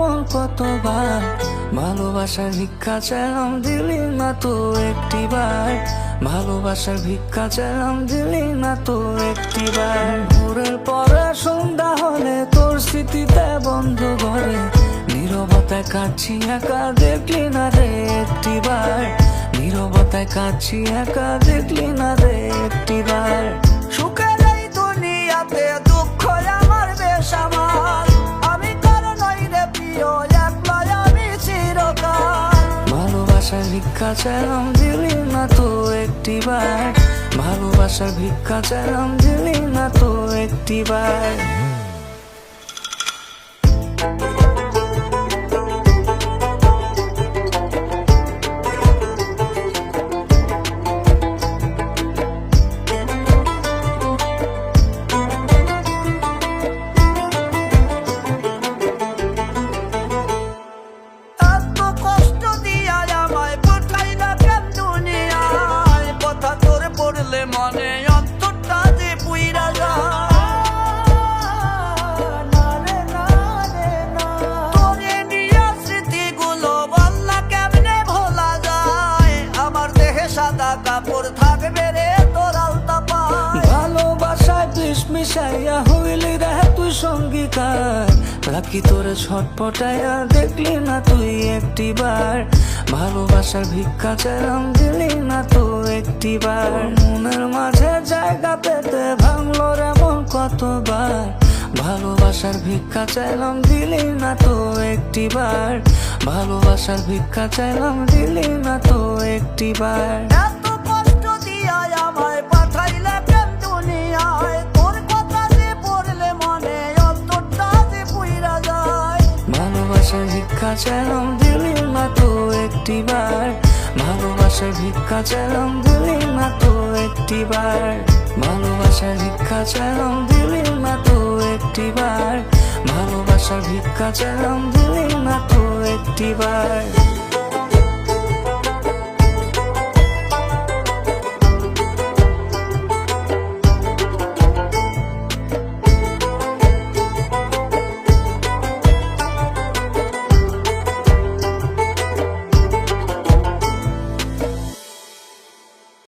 এমন কতবার, ভালোবাসার ভিক্ষা চাইলাম দিলি না তো একটিবার, ভালোবাসার ভিক্ষা চাইলাম দিলি না তো একটিবার। ভোরের পরে সন্ধ্যা হলে তোর স্মৃতিতে বন্ধ ঘরে, নীরবতায় কাঁদছি একা দেখলি না রে একটিবার, নীরবতায় কাঁদছি একা দেখলি না রে একটিবার। সুখের এই দুনিয়াতে দুঃখ আমার বেসামাল, আমি কার নই রে প্রিয়, একলাই আমি চিরকাল। ভালোবাসার ভিক্ষা চাইলাম দিলি না তো একটিবার, ভালোবাসার ভিক্ষা চাইলাম দিলি না তো একটিবার। মনে অন্তরটা যে পুইরা তোরে নিয়ে স্মৃতিগুলো বললা কেমনে ভোলা যায়, আমার দেহে সাদা কাপড় থাকবে রে তোর আলতা পায়। ভালোবাসায় বিষ মিশাইয়া হইলি রে তুই সঙ্গীকার, রাখি তোরে ছটপটাইয়া দেখলি না তুই একটিবার, ভালোবাসার ভিক্ষা চাইলাম দিলি না তো একটিবার। মনের মাঝে জায়গা পেতে ভাঙলো রে মন কতবার, ভালোবাসার ভিক্ষা চাইলাম দিলি না তো একটিবার, ভালোবাসার ভিক্ষা চাইলাম দিলি না তো একটিবার। এত কষ্ট দিয়া আমায় পাঠাইলে কেন দুনিয়ায়, তোর কথা যে পড়লে মনে অন্তরটা যে পুইরা যায়। ভালোবাসার ভিক্ষা চাইলাম দিলি না তো একটিবার, ভালোবাসার ভিক্ষা চাইলাম দিলি না তো একটিবার, ভালোবাসার ভিক্ষা চাইলাম দিলি না তো একটিবার, ভালোবাসার ভিক্ষা চাইলাম দিলি না তো একটিবার।